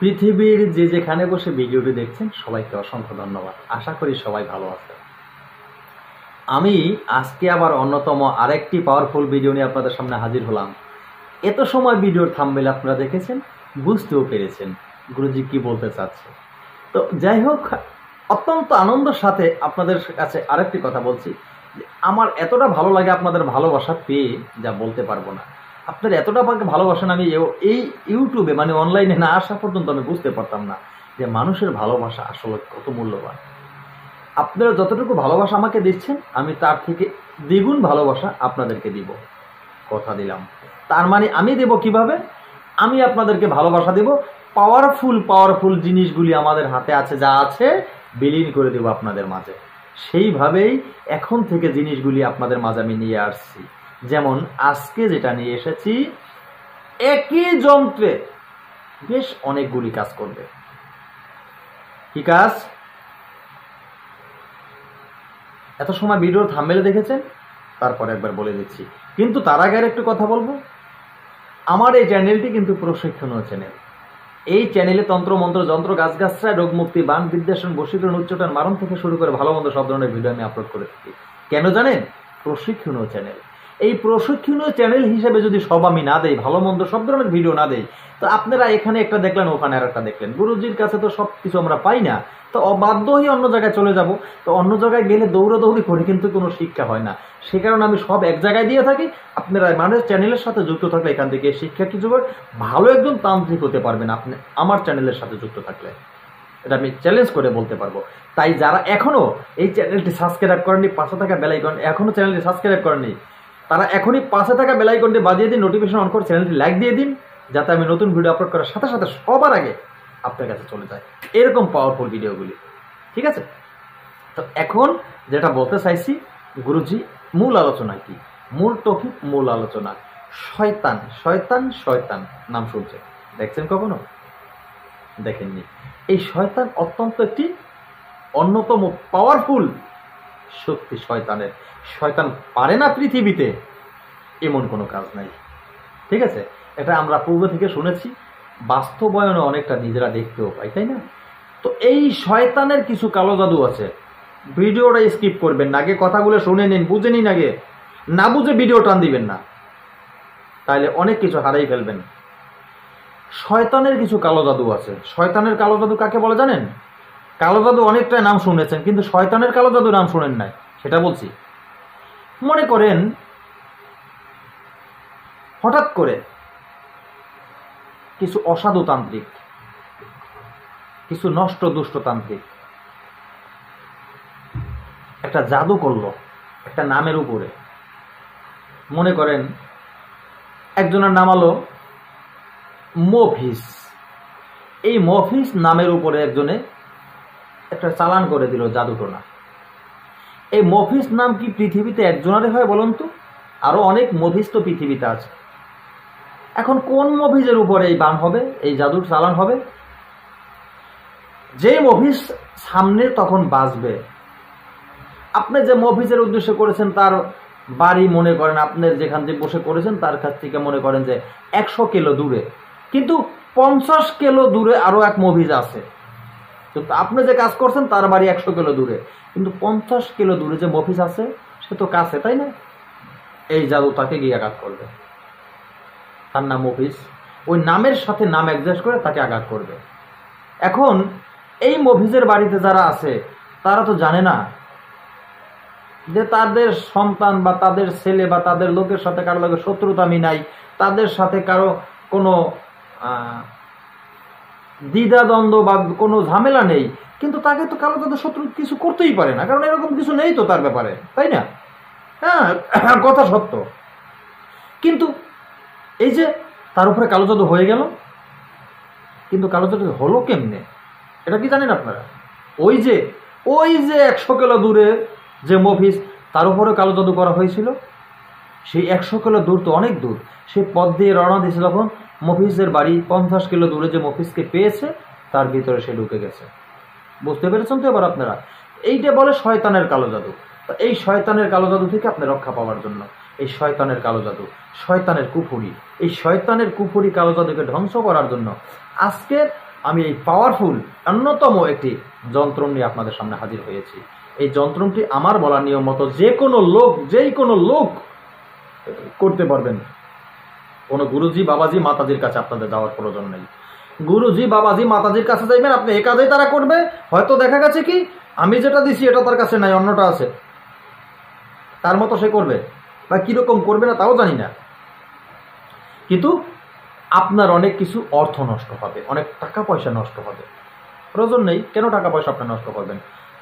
পৃথিবীর যে যেখানে বসে ভিডিওটি দেখছেন সবাইকে অসংখ্য ধন্যবাদ। আশা করি সবাই ভালো আছেন। আমি আজকে আবার অন্যতম আরেকটি পাওয়ারফুল ভিডিও নিয়ে আপনাদের সামনে হাজির হলাম। এত সময় ভিডিওর থাম্বনেল আপনারা দেখেছেন, বুঝতেও পেরেছেন গুরুজি কি বলতে চাচ্ছে। তো যাই হোক, অত্যন্ত আনন্দের সাথে আপনাদের কাছে আরেকটি কথা বলছি। আমার এতটা ভালো লাগে আপনাদের ভালোবাসা পেয়ে যা বলতে পারবো না। আপনারা এতটা আমাকে ভালোবাসেন, আমি এই ইউটিউবে মানে অনলাইনে না আসা পর্যন্ত আমি বুঝতে পারতাম না যে মানুষের ভালোবাসা আসলে কত মূল্যবান। আপনারা যতটুকু ভালোবাসা আমাকে দিচ্ছেন, আমি তার থেকে দ্বিগুণ ভালোবাসা আপনাদেরকে দিব, কথা দিলাম। তার মানে আমি দেব কিভাবে? আমি আপনাদেরকে ভালোবাসা দেব, পাওয়ারফুল জিনিসগুলি আমাদের হাতে আছে, যা আছে বিলীন করে দেব আপনাদের মাঝে। সেইভাবেই এখন থেকে জিনিসগুলি আপনাদের মাঝে আমি নিয়ে আসছি। যেমন আজকে যেটা নিয়ে এসেছি, একই যন্ত্রে বেশ অনেকগুলি কাজ করবে। কি কাজ? এত সময় ভিডিওর থাম্বনেলে দেখেছেন, তারপর একবার বলে দিচ্ছি। কিন্তু তার আগে একটু কথা বলবো। আমার এই চ্যানেলটি কিন্তু প্রশিক্ষণীয় চ্যানেল। এই চ্যানেলে তন্ত্র মন্ত্র যন্ত্র গাছগাছরা রোগ মুক্তি বান বিদ্বেষণ বশীকরণ উচ্চটান মারণ থেকে শুরু করে ভালো মন্দ সব ধরনের ভিডিও আমি আপলোড করে থাকি। কেন জানেন? প্রশিক্ষণীয় চ্যানেল। এই প্রশিক্ষণীয় চ্যানেল হিসেবে যদি সব আমি না দেই, ভালো মন্দ সব ধরনের ভিডিও না দেই, তো আপনারা এখানে একটা দেখলেন, ওখানে আর একটা দেখলেন। গুরুজির কাছে তো সব কিছু আমরা পাই না, তো অবাধ্য হয়ে অন্য জায়গায় চলে যাব। তো অন্য জায়গায় গেলে দৌড়াদৌড়ি করে কিন্তু কোনো শিক্ষা হয় না। সে কারণে আমি সব এক জায়গায় দিয়ে থাকি। আপনারা মানুষের চ্যানেলের সাথে যুক্ত থাকলে এখান থেকে শিক্ষা কিছু ভালো একজন তান্ত্রিক হতে পারবেন আপনি আমার চ্যানেলের সাথে যুক্ত থাকলে। এটা আমি চ্যালেঞ্জ করে বলতে পারবো। তাই যারা এখনো এই চ্যানেলটি সাবস্ক্রাইব করেননি, পাশে থাকা বেল আইকন এখনো চ্যানেলটি সাবস্ক্রাইব করেননি, তারা এখনই পাশে থাকা বেল আইকনটি বাজিয়ে দিন, নোটিফিকেশন অন করে চ্যানেলটি লাইক দিয়ে দিন, যাতে আমি নতুন ভিডিও আপলোড করার সাথে সাথে সবার আগে আপনার কাছে চলে যায় এরকম পাওয়ারফুল ভিডিওগুলি। ঠিক আছে? তো এখন যেটা বলতে চাইছি, গুরুজি মূল আলোচনা কি? মূল টপিক, মূল আলোচনা শয়তান। শয়তান শয়তান নাম শুনছে, দেখছেন কখনো? দেখেননি। এই শয়তান অত্যন্ত একটি অন্যতম পাওয়ারফুল শক্তি শয়তানের। শয়তান পারে না পৃথিবীতে এমন কোনো কাজ নাই। ঠিক আছে? এটা আমরা পূর্ব থেকে শুনেছি, বাস্তবায়নে অনেকটা নিজেরা দেখতেও পাই, তাই না? তো এই শয়তানের কিছু কালো জাদু আছে। ভিডিওটা স্কিপ করবেন না, আগে কথাগুলো শুনে নিন, বুঝে নিন আগে। না বুঝে ভিডিও টান দিবেন না, তাহলে অনেক কিছু হারাই ফেলবেন। শয়তানের কিছু কালো জাদু আছে। শয়তানের কালো জাদু কাকে বলে জানেন? কালো জাদু অনেকটা নাম শুনেছেন, কিন্তু শয়তানের কালো জাদু নাম শুনেন নাই, সেটা বলছি। মনে করেন হঠাৎ করে কিছু অসাধু তান্ত্রিক, কিছু নষ্ট দুষ্ট তান্ত্রিক একটা জাদু করলো একটা নামের উপরে। মনে করেন একজনের নাম হলো মফিজ। এই মফিজ নামের উপরে একজনে একটা চালান করে দিল জাদুটোনা। এই মফিজ নাম কি পৃথিবীতে একজনারে হয় বলুন তো? আরো অনেক মফিজ তো পৃথিবীতে আছে। এখন কোন মফিজের উপরে এই বান হবে, এই জাদুর চালান হবে? যে মফিজ সামনে তখন বাঁচবে, আপনি যে মফিজের উদ্দেশ্যে করেছেন তার বাড়ি মনে করেন আপনি যেখান থেকে বসে করেছেন তার কাছ থেকে মনে করেন যে 100 কিলো দূরে, কিন্তু 50 কিলো দূরে আরো এক মফিজ আছে। তো আপনি যে কাজ করছেন তার বাড়ি 100 কিলো দূরে, কিন্তু 50 কিলো দূরে যে মফিজ আছে সে তো কাছে, তাই না? এই জাদু তাকে গিয়ে আঘাত করবে। তার নাম মফিজ, ওই নামের সাথে নাম অ্যাডজাস্ট করে তাকে আঘাত করবে। এখন এই মফিজের বাড়িতে যারা আছে তারা তো জানে না যে তাদের সন্তান বা তাদের ছেলে বা তাদের লোকের সাথে কারো লোকের শত্রুতা নাই, তাদের সাথে কারো কোনো দ্বিধাদ্বন্দ্ব বা কোনো ঝামেলা নেই, কিন্তু তাকে তো কারো তাদের শত্রু কিছু করতেই পারে না, কারণ এরকম কিছু নেই তো তার ব্যাপারে, তাই না? হ্যাঁ, কথা সত্য। কিন্তু এই যে তার উপরে কালো জাদু হয়ে গেল, কিন্তু কালো জাদু হলো কেমনে এটা কি জানেন আপনারা? ওই যে 100 কিলো দূরে যে মফিজ, তার উপরে কালো জাদু করা হয়েছিল। সেই 100 কিলো দূর তো অনেক দূর, সে পথ দিয়ে রওনা দিয়েছে। যখন মফিজের বাড়ি 50 কিলো দূরে যে মফিজকে পেয়েছে, তার ভিতরে সে ঢুকে গেছে। বুঝতে পেরেছেন তো এবার আপনারা? এইটা বলে শয়তানের কালো জাদু। এই শয়তানের কালো জাদু থেকে আপনি রক্ষা পাওয়ার জন্য এই শয়তানের কালো জাদু, শয়তানের কুফুরি, এই শয়তানের কুফুরি কালো জাদুকে ধ্বংস করার জন্য আজকের আমি এই পাওয়ারফুল অন্যতম একটি যন্ত্র নিয়ে আপনাদের সামনে হাজির হয়েছি। এই যন্ত্রটি আমার বলা নিয়ম মতো যেই কোনো লোক করতে পারবেন। কোনো গুরুজি বাবাজি মাতাজির কাছে আপনাদের যাওয়ার প্রয়োজন নেই। গুরুজি বাবাজি মাতাজির কাছে যাইবেন, আপনি এই কাজেই তারা করবে। হয়তো দেখা গেছে কি আমি যেটা দিছি এটা তার কাছে নাই, অন্যটা আছে, তার মতো সে করবে, বা কিরকম করবে না তাও জানি না। কিন্তু আপনার অনেক কিছু অর্থ নষ্ট হবে, অনেক টাকা পয়সা নষ্ট হবে। প্রয়োজন নেই, কেন টাকা পয়সা আপনি নষ্ট করবেন?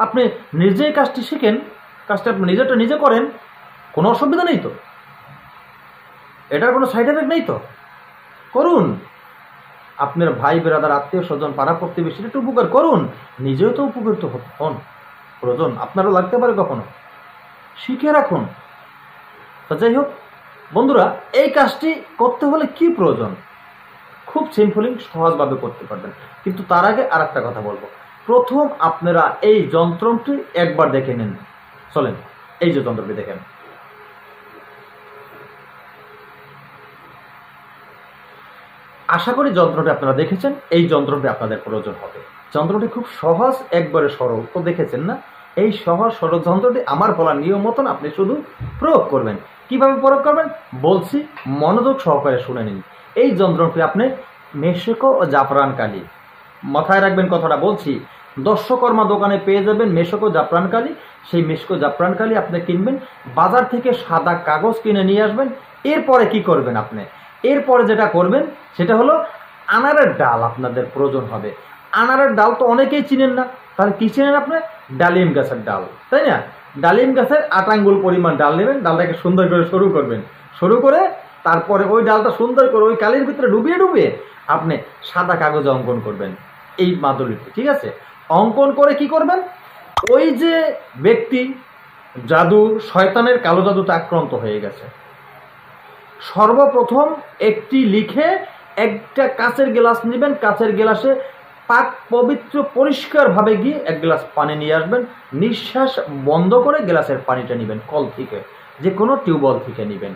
আপনি নিজেই কাজটি শিখেন, কাজটা আপনি নিজেরটা নিজে করেন, কোনো অসুবিধা নেই তো, এটার কোনো সাইড এফেক্ট নেই তো, করুন। আপনার ভাই বেরাদার আত্মীয় স্বজন পাড়া প্রতিবেশীর একটু উপকার করুন, নিজেও তো উপকৃত হন। প্রয়োজন আপনারও লাগতে পারে, কখনো শিখে রাখুন। তো যাই হোক বন্ধুরা, এই কাজটি করতে হলে কি প্রয়োজন? খুব সিম্পলি সহজভাবে করতে পারবেন। কিন্তু তার আগে আর একটা কথা বলবো। প্রথম আপনারা এই যন্ত্রটি একবার দেখে নিন। চলেন এই যে যন্ত্রটি দেখেন, আশা করি যন্ত্রটি আপনারা দেখেছেন। এই যন্ত্রটি আপনাদের প্রয়োজন হবে। যন্ত্রটি খুব সহজ, একবারে সরল। তো দেখেছেন না, এই সহজ সরল যন্ত্রটি আমার বলা নিয়ম মতন আপনি শুধু প্রয়োগ করবেন। কিভাবে প্রয়োগ করবেন বলছি, মনোযোগ সহকারে শুনে নিন। এই যন্ত্রটি আপনি মেশকো ও জাফরান কালি, মাথায় রাখবেন কথাটা বলছি, দর্শকর্মা দোকানে পেয়ে যাবেন মেশকো জাফরান কালি। সেই মেশকো জাফরান কালি আপনি কিনবেন, বাজার থেকে সাদা কাগজ কিনে নিয়ে আসবেন। এরপরে কি করবেন আপনি? এরপরে যেটা করবেন সেটা হলো আনারের ডাল আপনাদের প্রয়োজন হবে। আনারের ডাল তো অনেকেই চিনেন না, তাহলে কি চিনেন আপনি? ডালিম গাছের ডাল, তাই না? ডালিম গাছের 8 আঙ্গুল পরিমাণ ডাল নেবেন, ডালটাকে সুন্দর করে শুরু করবেন। শুরু করে তারপরে ওই ডালটা সুন্দর করে ওই কালির ভিতরে ডুবিয়ে আপনি সাদা কাগজে অঙ্কন করবেন এই মাদুলিটি, ঠিক আছে? অঙ্কন করে কি করবেন? ওই যে ব্যক্তি জাদু শয়তানের কালো জাদুতে আক্রান্ত হয়ে গেছে, সর্বপ্রথম একটি লিখে একটা কাচের গ্লাস নেবেন, কাচের গ্লাসে পাক পবিত্র পরিষ্কারভাবে গিয়ে 1 গ্লাস পানি নিয়ে আসবেন। নিঃশ্বাস বন্ধ করে গ্লাসের পানিটা নেবেন, কল থেকে, যে কোনো টিউবওয়েল থেকে নেবেন।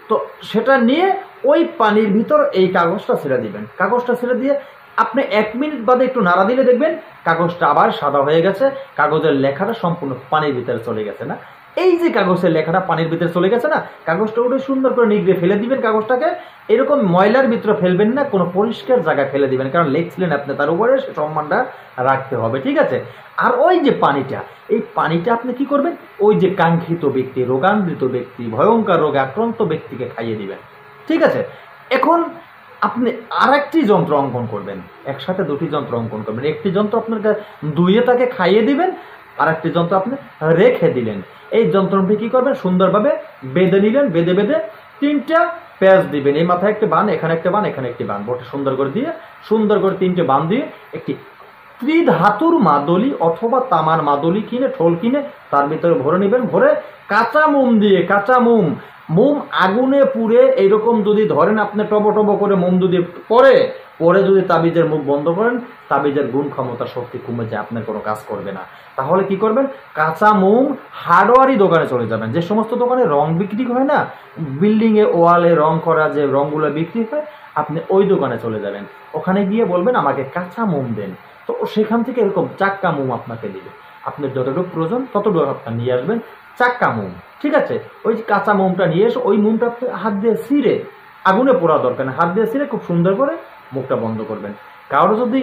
তো সেটা নিয়ে ওই পানির ভিতর এই কাগজটা ছেড়ে দিবেন। কাগজটা ছেড়ে দিয়ে আপনি 1 মিনিট বাদে একটু নাড়া দিলে দেখবেন কাগজটা আবার সাদা হয়ে গেছে, কাগজের লেখাটা সম্পূর্ণ পানির ভিতরে চলে গেছে। না, এই যে কাগজের লেখাটা পানির ভিতরে চলে গেছে না, কাগজটা উঠে সুন্দর করে নিগড়ে ফেলে দিবেন। কাগজটাকে এরকম ময়লার ভিতরে ফেলবেন না, কোনো পরিষ্কার জায়গায় ফেলে দিবেন, কারণ লিখছিলেন আপনি, তার উপরে সম্মানটা রাখতে হবে, ঠিক আছে? আর ওই যে পানিটা, এই পানিটা আপনি কি করবেন? ওই যে কাঙ্ক্ষিত ব্যক্তি, রোগান্বিত ব্যক্তি, ভয়ঙ্কর রোগে আক্রান্ত ব্যক্তিকে খাইয়ে দিবেন, ঠিক আছে? এখন আপনি আরেকটি যন্ত্র অঙ্কন করবেন, একসাথে 2টি যন্ত্র অঙ্কন করবেন। একটি যন্ত্র আপনার ধুয়ে তাকে খাইয়ে দিবেন, আর একটি যন্ত্র আপনি রেখে দিলেন। এই যন্ত্রটি কি করবেন? সুন্দরভাবে বেঁধে নিলেন, বেঁধে 3টা প্যাচ দিবেন। এই মাথায় একটা বান, এখানে একটা বান, এখানে একটি বান, বটে সুন্দর করে দিয়ে, সুন্দর করে 3টে বান দিয়ে একটি ত্রিধাতুর মাদুলি অথবা তামার মাদুলি কিনে, ঠোল কিনে তার ভিতরে ভরে নেবেন। ভরে কাঁচা মোম দিয়ে, কাঁচা মোম আগুনে পুড়ে এইরকম যদি ধরেন আপনি, টবো করে মোম যদি পরে যদি তাবিজের মুখ বন্ধ করেন, তাবিজের গুণ ক্ষমতা শক্তি কমে যায়, আপনার কোনো কাজ করবে না। তাহলে কি করবেন? কাঁচা মোম হার্ডওয়ারি দোকানে চলে যাবেন, যে সমস্ত দোকানে রং বিক্রি হয় না, বিল্ডিংয়ে ওয়ালে রং করা যে রংগুলো বিক্রি হয়, আপনি ওই দোকানে চলে যাবেন। ওখানে গিয়ে বলবেন আমাকে কাঁচা মোম দেন, তো সেখান থেকে এরকম চাক্কা মোম আপনাকে দিবে। আপনার যতটুকু প্রয়োজন ততটুকু আপনার নিয়ে আসবেন, চাক্কা মোম, ঠিক আছে? ওই যে কাঁচা মোমটা নিয়ে এসে ওই মোমটা আপনি হাত দিয়ে ছিঁড়ে, আগুনে পোড়া দরকার না, হাত দিয়ে ছিঁড়ে খুব সুন্দর করে মুখটা বন্ধ করবেন। কারো যদি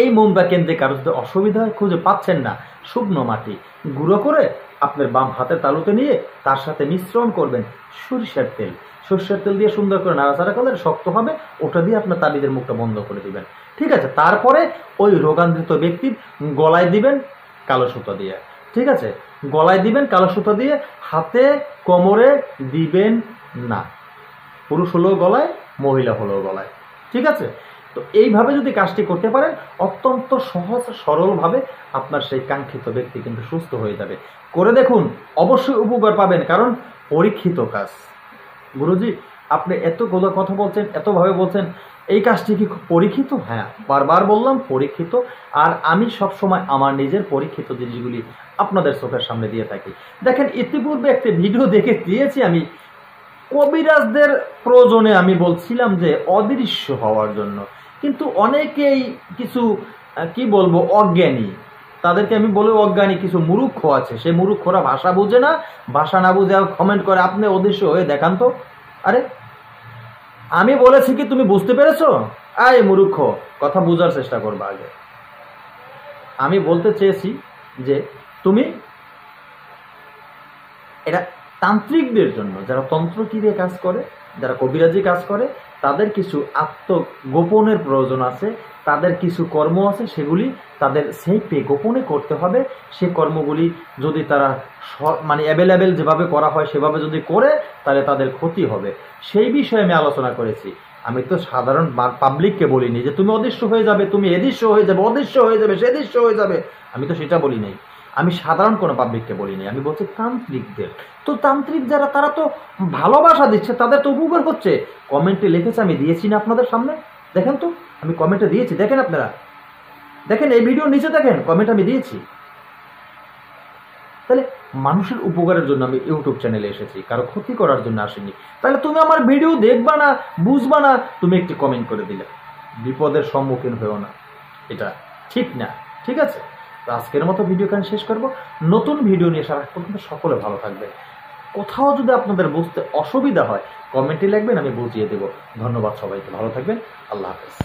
এই মোমটা কেন্দ্রে কারো যদি অসুবিধা হয়, খুঁজে পাচ্ছেন না, শুকনো মাটি গুঁড়ো করে আপনার বাম হাতের তালুতে নিয়ে তার সাথে মিশ্রণ করবেন সরিষার তেল। সরিষার তেল দিয়ে সুন্দর করে নাড়াচাড়া করলে শক্ত হবে, ওটা দিয়ে আপনার তাবিজের মুখটা বন্ধ করে দিবেন, ঠিক আছে? তারপরে ওই রোগান্বিত ব্যক্তির গলায় দিবেন কালো সুতো দিয়ে, ঠিক আছে? গলায় দিবেন কালো সুতো দিয়ে, হাতে কোমরে দিবেন না। পুরুষ হলেও গলায়, মহিলা হলেও গলায়, ঠিক আছে? তো এইভাবে যদি কাজটি করতে পারেন, অত্যন্ত সহজ সরলভাবে আপনার সেই কাঙ্ক্ষিত ব্যক্তি কিন্তু সুস্থ হয়ে যাবে। করে দেখুন, অবশ্যই উপকার পাবেন, কারণ পরীক্ষিত কাজ। গুরুজি আপনি এতগুলো কথা বলছেন, এতভাবে বলছেন, এই কাজটি কি পরীক্ষিত? হ্যাঁ, বারবার বললাম পরীক্ষিত। আর আমি সবসময় আমার নিজের পরীক্ষিত জিনিসগুলি আপনাদের চোখের সামনে দিয়ে থাকি। দেখেন, ইতিপূর্বে একটি ভিডিও দেখে দিয়েছি আমি, কবিরাজদের প্রয়োজনে আমি বলছিলাম যে অদৃশ্য হওয়ার জন্য। কিন্তু অনেকেই কিছু কি বলবো অজ্ঞানী, তাদেরকে আমি বলে অজ্ঞানী, কিছু মূর্খ আছে, সেই মূর্খরা ভাষা বুঝে না, ভাষা না বুঝে কমেন্ট করে আপনি অদৃশ্য হয়ে দেখান তো। আরে আমি বলেছি কি তুমি বুঝতে পেরেছো? আয় মূর্খ, কথা বোঝার চেষ্টা করবা আগে। আমি বলতে চেয়েছি যে তুমি এটা তান্ত্রিকদের জন্য, যারা তন্ত্রক্রিয়া কাজ করে, যারা কবিরাজি কাজ করে, তাদের কিছু আত্মগোপনের প্রয়োজন আছে, তাদের কিছু কর্ম আছে, সেগুলি তাদের সেইপে গোপনে করতে হবে। সে কর্মগুলি যদি তারা মানে অ্যাভেলেবেল যেভাবে করা হয় সেভাবে যদি করে, তাহলে তাদের ক্ষতি হবে। সেই বিষয়ে আমি আলোচনা করেছি। আমি তো সাধারণ পাবলিককে বলিনি যে তুমি অদৃশ্য হয়ে যাবে, তুমি এদৃশ্য হয়ে যাবে, অদৃশ্য হয়ে যাবে, সেদৃশ্য হয়ে যাবে, আমি তো সেটা বলি নাই। আমি সাধারণ কোনো পাবলিককে বলিনি, আমি বলছি তান্ত্রিকদের। তো তান্ত্রিক যারা, তারা তো ভালোবাসা দিচ্ছে, তাদের তো উপকার হচ্ছে। কমেন্টে লিখেছে, আমি দিয়েছি না আপনাদের সামনে, দেখেন তো, আমি কমেন্টে দিয়েছি, দেখেন আপনারা, দেখেন এই ভিডিও নিচে দেখেন, কমেন্ট আমি দিয়েছি। তাহলে মানুষের উপকারের জন্য আমি ইউটিউব চ্যানেলে এসেছি, কারো ক্ষতি করার জন্য আসিনি। তাহলে তুমি আমার ভিডিও দেখবা না, বুঝবা না, তুমি একটি কমেন্ট করে দিলে, বিপদের সম্মুখীন হয়েও না, এটা ঠিক না। ঠিক আছে, তো আজকের মতো ভিডিও কান শেষ করব। নতুন ভিডিও নিয়ে সারা পর্যন্ত সকলে ভালো থাকবে। কোথাও যদি আপনাদের বুঝতে অসুবিধা হয় কমেন্টে লিখবেন, আমি বুঝিয়ে দেব। ধন্যবাদ সবাইকে, ভালো থাকবেন, আল্লাহ হাফেজ।